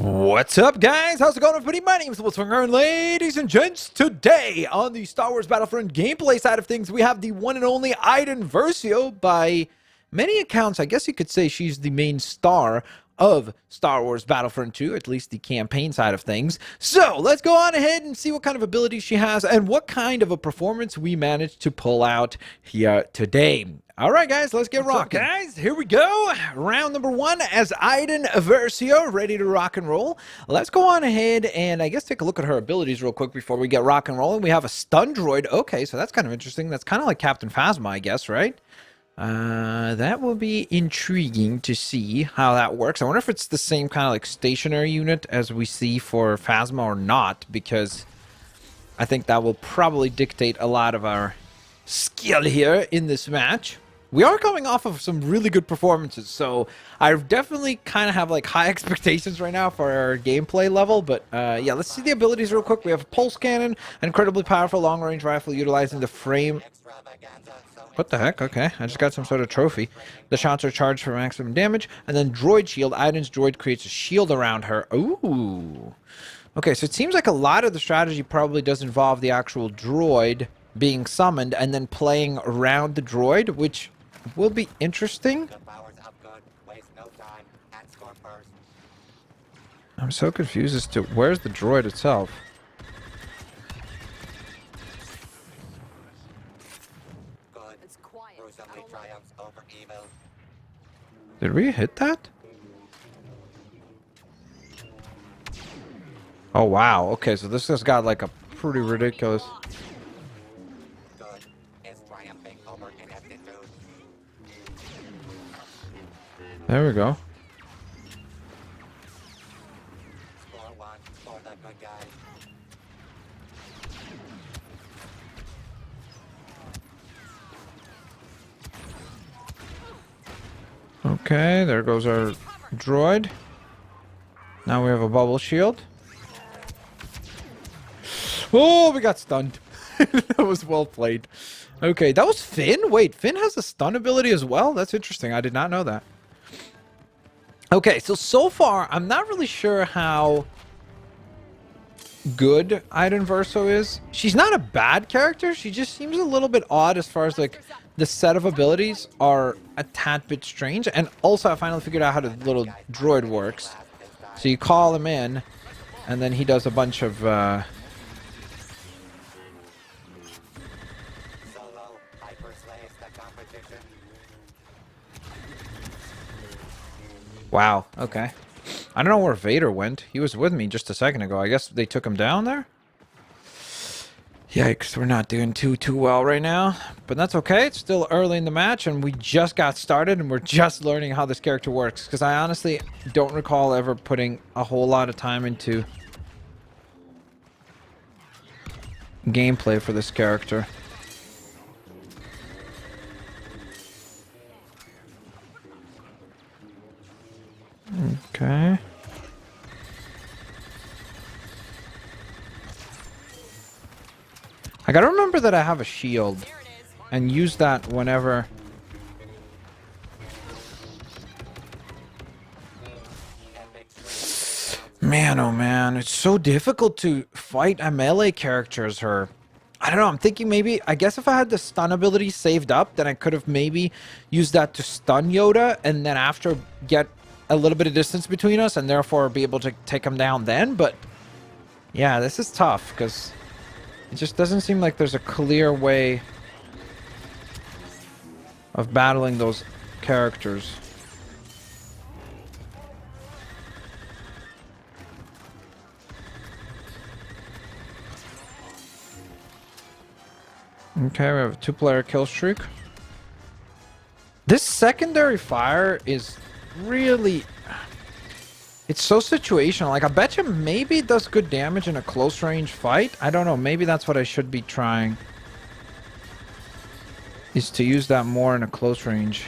What's up, guys? How's it going, everybody? My name is Wolfswinger, and ladies and gents, today on the Star Wars Battlefront gameplay side of things, we have the one and only Iden Versio. By many accounts, I guess you could say she's the main star of Star Wars Battlefront 2, at least the campaign side of things. So let's go on ahead and see what kind of abilities she has and what kind of a performance we managed to pull out here today. All right, guys, let's get rocking. Guys, here we go. Round number one as Iden Versio, ready to rock and roll. Let's go on ahead and I guess take a look at her abilities real quick before we get rock and rolling. We have a stun droid. Okay, so that's kind of interesting. That's kind of like Captain Phasma, I guess, right? That will be intriguing to see how that works. I wonder if it's the same kind of like stationary unit as we see for Phasma or not, because I think that will probably dictate a lot of our skill here in this match. We are coming off of some really good performances, so I definitely kind of have like high expectations right now for our gameplay level. But yeah, let's see the abilities real quick. We have a pulse cannon, an incredibly powerful long-range rifle utilizing the frame. What the heck? Okay, I just got some sort of trophy. The shots are charged for maximum damage, and then droid shield. Iden's droid creates a shield around her. Ooh. Okay, so it seems like a lot of the strategy probably does involve the actual droid being summoned and then playing around the droid, which will be interesting. I'm so confused as to where's the droid itself. Did we hit that? Oh wow, okay, so this has got like a pretty ridiculous... There we go. Okay, there goes our droid. Now we have a bubble shield. Oh, we got stunned. That was well played. Okay, that was Finn? Wait, Finn has a stun ability as well? That's interesting. I did not know that. Okay, so far, I'm not really sure how good Iden Verso is. She's not a bad character. She just seems a little bit odd as far as, like, the set of abilities are a tad bit strange. And also, I finally figured out how the little droid works. So you call him in, and then he does a bunch of... Wow, okay. I don't know where Vader went. He was with me just a second ago. I guess they took him down there? Yikes, we're not doing too well right now. But that's okay. It's still early in the match, and we just got started, and we're just learning how this character works. Because I honestly don't recall ever putting a whole lot of time into gameplay for this character. Okay. I gotta remember that I have a shield and use that whenever. Man, oh man, it's so difficult to fight a melee character as her. I don't know, I'm thinking maybe, I guess if I had the stun ability saved up, then I could have maybe used that to stun Yoda and then after get a little bit of distance between us and therefore be able to take him down then. But yeah, this is tough because it just doesn't seem like there's a clear way of battling those characters. Okay, we have a 2-player kill streak. This secondary fire is really... It's so situational. Like, I bet you maybe it does good damage in a close range fight. I don't know. Maybe that's what I should be trying. Is to use that more in a close range.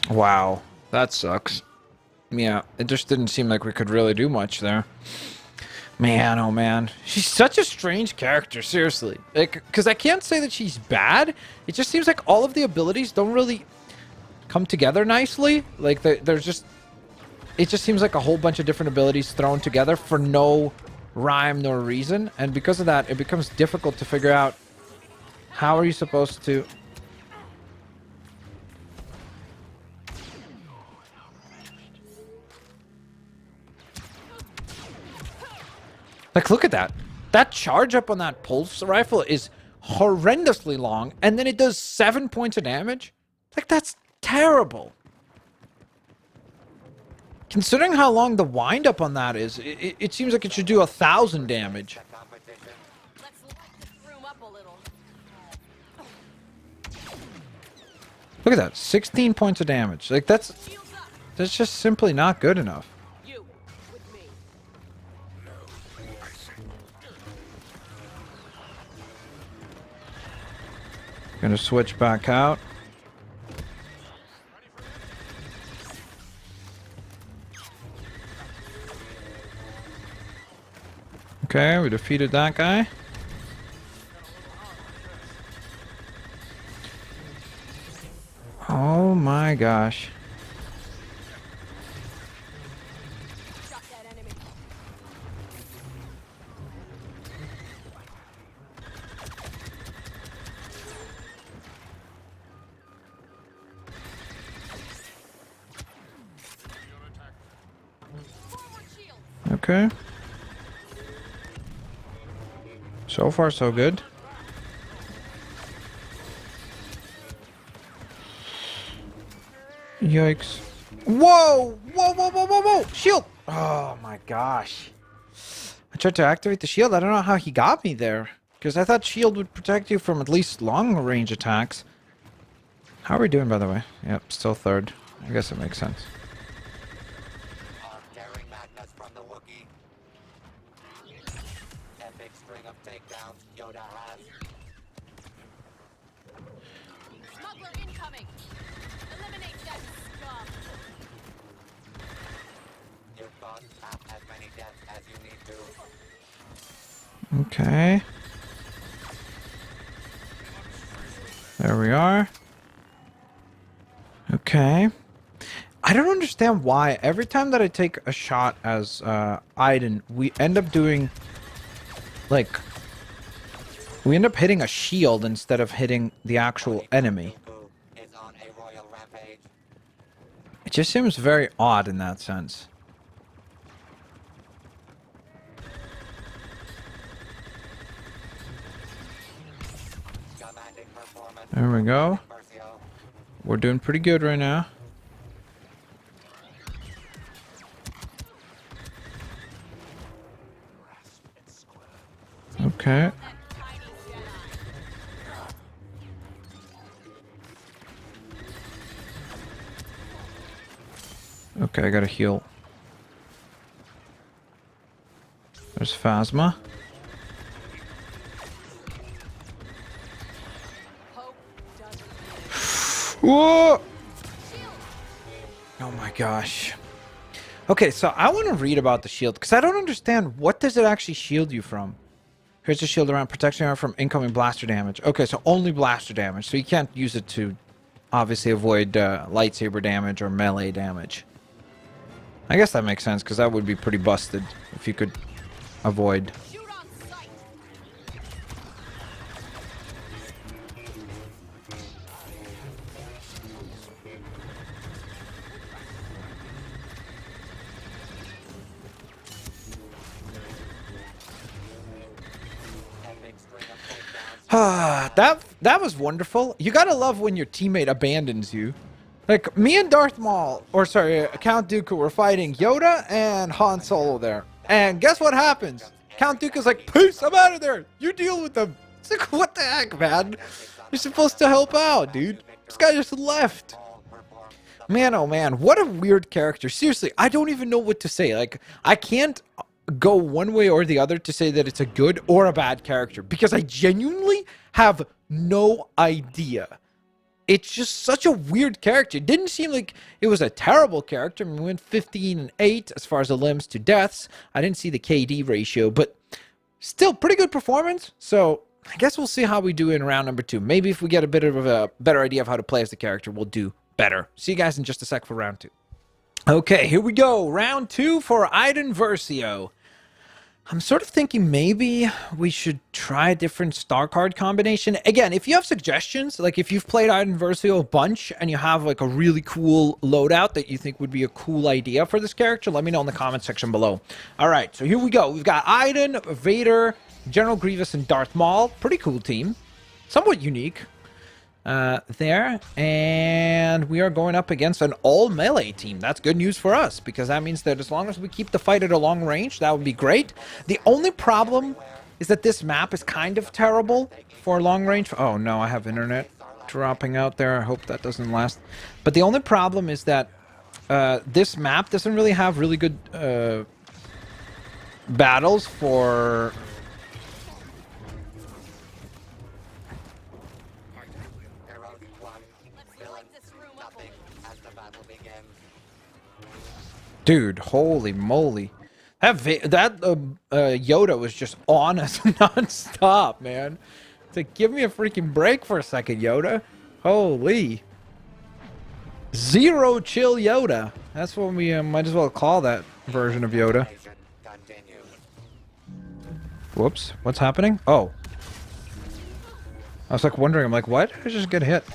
Wow. That sucks. Yeah, it just didn't seem like we could really do much there. Man, oh man. She's such a strange character, seriously. Like, because I can't say that she's bad. It just seems like all of the abilities don't really come together nicely. Like, there's just... It just seems like a whole bunch of different abilities thrown together for no rhyme nor reason. And because of that, it becomes difficult to figure out how are you supposed to... Like, look at that. That charge up on that pulse rifle is horrendously long, and then it does 7 points of damage? Like, that's terrible. Considering how long the wind-up on that is, it seems like it should do 1,000 damage. Look at that. 16 points of damage. Like, that's just simply not good enough. Gonna switch back out. Okay, we defeated that guy. Oh my gosh. Okay. So far, so good. Yikes. Whoa! Whoa, whoa, whoa, whoa, whoa! Shield! Oh my gosh. I tried to activate the shield. I don't know how he got me there. Because I thought shield would protect you from at least long-range attacks. How are we doing, by the way? Yep, still third. I guess it makes sense. Okay. There we are. Okay. I don't understand why every time that I take a shot as Iden, we end up doing like we end up hitting a shield instead of hitting the actual enemy. It just seems very odd in that sense. There we go. We're doing pretty good right now. Okay. Okay, I gotta heal. There's Phasma. Whoa! Oh my gosh. Okay, so I want to read about the shield, because I don't understand, what does it actually shield you from? Here's a shield around protection armor from incoming blaster damage. Okay, so only blaster damage, so you can't use it to obviously avoid lightsaber damage or melee damage. I guess that makes sense, because that would be pretty busted if you could avoid. That was wonderful. You gotta love when your teammate abandons you. Like, me and Darth Maul, or sorry, Count Dooku were fighting Yoda and Han Solo there. And guess what happens? Count Dooku's like, peace, I'm out of there. You deal with them. It's like, what the heck, man? You're supposed to help out, dude. This guy just left. Man, oh man, what a weird character. Seriously, I don't even know what to say. Like, I can't go one way or the other to say that it's a good or a bad character, because I genuinely have no idea. it's just such a weird character. It didn't seem like it was a terrible character. I mean, we went 15 and 8 as far as the limbs to deaths. I didn't see the KD ratio, but still pretty good performance. So I guess we'll see how we do in round number 2. Maybe if we get a bit of a better idea of how to play as the character, we'll do better. See you guys in just a sec for round 2. Okay, here we go. Round 2 for Iden Versio. I'm sort of thinking maybe we should try a different star card combination. Again, if you have suggestions, like if you've played Iden Versio a bunch and you have like a really cool loadout that you think would be a cool idea for this character, let me know in the comment section below. All right, so here we go. We've got Iden, Vader, General Grievous, and Darth Maul. Pretty cool team. Somewhat unique. There, and we are going up against an all melee team. That's good news for us, because that means that as long as we keep the fight at a long range, that would be great. The only problem is that this map is kind of terrible for long range. Oh no, I have internet dropping out there. I hope that doesn't last. But the only problem is that this map doesn't really have really good battles for... Dude, holy moly. That Yoda was just on us non-stop, man. It's like, give me a freaking break for a second, Yoda. Holy. Zero chill Yoda. That's what we might as well call that version of Yoda. Whoops. What's happening? Oh. I was like wondering, I'm like, why did I just get hit?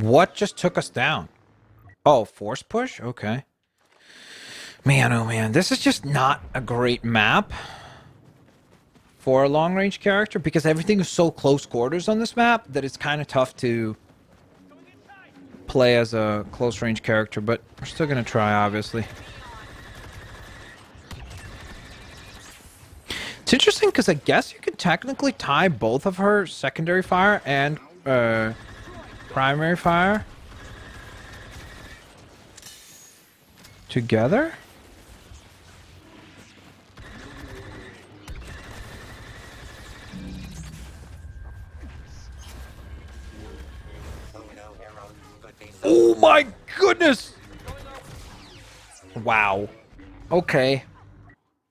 What just took us down? Oh, force push? Okay. Man, oh man. This is just not a great map for a long-range character, because everything is so close quarters on this map that it's kind of tough to play as a close-range character, but we're still going to try, obviously. It's interesting because I guess you could technically tie both of her secondary fire and primary fire together. Oh my goodness! Wow. Okay.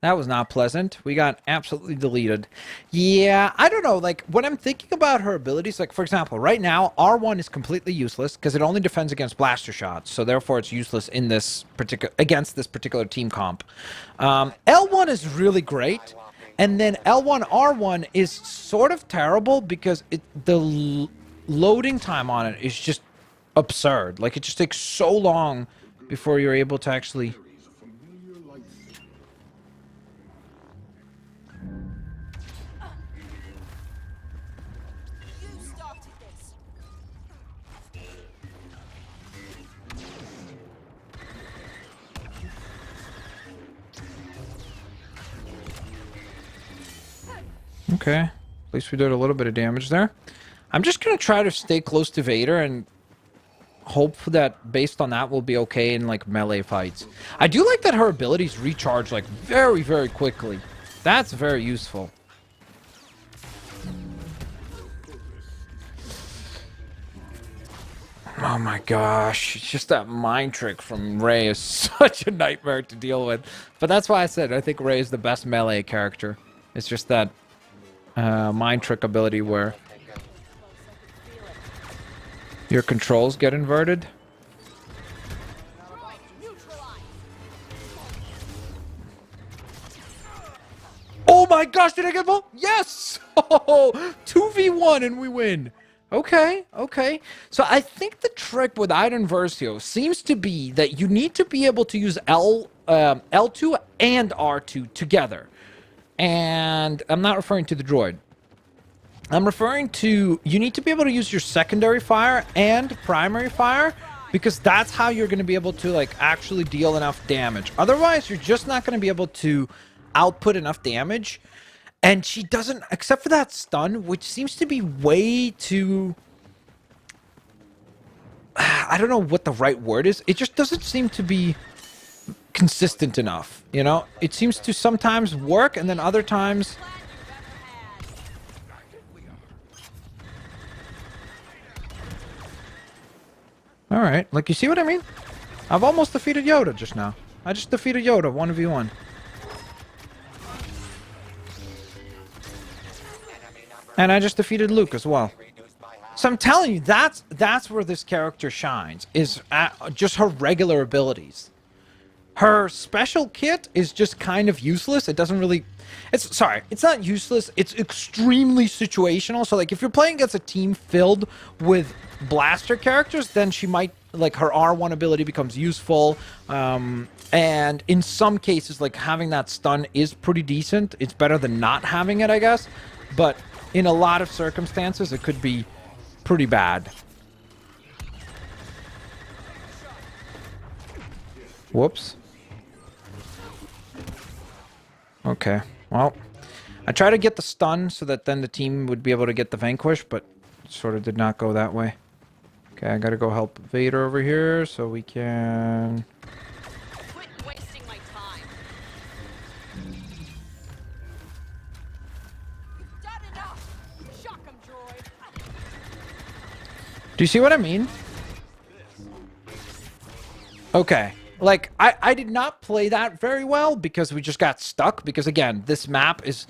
That was not pleasant. We got absolutely deleted. Yeah, I don't know. Like, when I'm thinking about her abilities, like, for example, right now, R1 is completely useless because it only defends against blaster shots. So, therefore, it's useless in this against this particular team comp. L1 is really great. And then L1, R1 is sort of terrible because the loading time on it is just absurd. Like, it just takes so long before you're able to actually... Okay, at least we did a little bit of damage there. I'm just going to try to stay close to Vader and hope that based on that we'll be okay in like melee fights. I do like that her abilities recharge like very, very quickly. That's very useful. Oh my gosh, it's just that mind trick from Rey is such a nightmare to deal with. But that's why I said I think Rey is the best melee character. It's just that mind trick ability where your controls get inverted. Oh my gosh, did I get ball? Yes! Oh, 2v1 and we win. Okay, okay. So I think the trick with Iden Versio seems to be that you need to be able to use L2 and R2 together. And I'm not referring to the droid. I'm referring to, you need to be able to use your secondary fire and primary fire, because that's how you're going to be able to like actually deal enough damage. Otherwise, you're just not going to be able to output enough damage. And she doesn't, except for that stun, which seems to be way too... I don't know what the right word is. It just doesn't seem to be consistent enough, you know? It seems to sometimes work, and then other times... Alright, like, you see what I mean? I've almost defeated Yoda just now. I just defeated Yoda, 1v1. And I just defeated Luke as well. So I'm telling you, that's where this character shines, is at just her regular abilities. Her special kit is just kind of useless. It doesn't really... It's not useless. It's extremely situational. So, like, if you're playing against a team filled with blaster characters, then she might... Like, her R1 ability becomes useful. And in some cases, like, having that stun is pretty decent. It's better than not having it, I guess. But in a lot of circumstances, it could be pretty bad. Whoops. Okay, well, I tried to get the stun so that then the team would be able to get the vanquish, but it sort of did not go that way. Okay, I gotta go help Vader over here so we can... Quit wasting my time. Done enough. Shock 'em, droid. Do you see what I mean? Okay. Like, I did not play that very well because we just got stuck. Because, again, this map is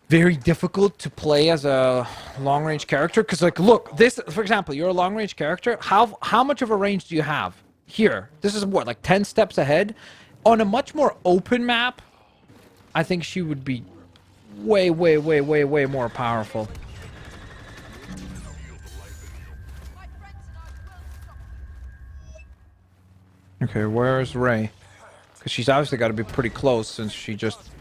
very difficult to play as a long-range character. Because, like, look, this, for example, you're a long-range character. How much of a range do you have? Here. This is, what, like 10 steps ahead? On a much more open map, I think she would be way, way, way, way, way more powerful. Okay, where's Rey? Because she's obviously got to be pretty close since she just...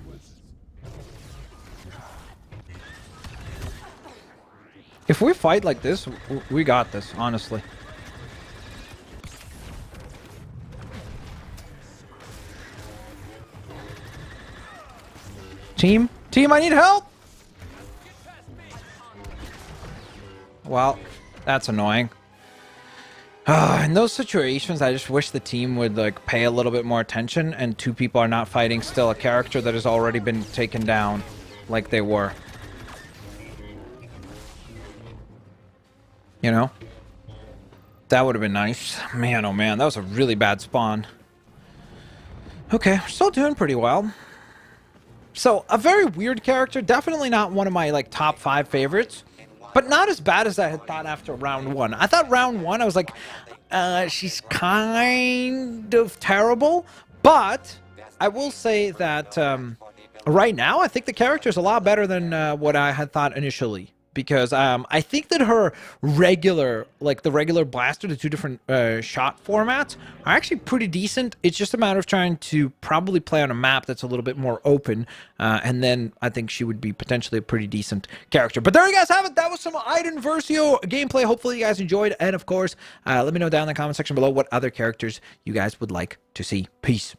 If we fight like this, we got this, honestly. Team? Team, I need help! Well, that's annoying. In those situations, I just wish the team would, like, pay a little bit more attention and two people are not fighting still a character that has already been taken down like they were. You know? That would have been nice. Man, oh man, that was a really bad spawn. Okay, we're still doing pretty well. So, a very weird character. Definitely not one of my, like, top 5 favorites. But not as bad as I had thought after round 1. I thought round 1, I was like, she's kind of terrible. But I will say that right now, I think the character is a lot better than what I had thought initially. Because I think that her regular, like the regular blaster, the two different shot formats, are actually pretty decent. It's just a matter of trying to probably play on a map that's a little bit more open. And then I think she would be potentially a pretty decent character. But there you guys have it. That was some Iden Versio gameplay. Hopefully you guys enjoyed. And of course, let me know down in the comment section below what other characters you guys would like to see. Peace.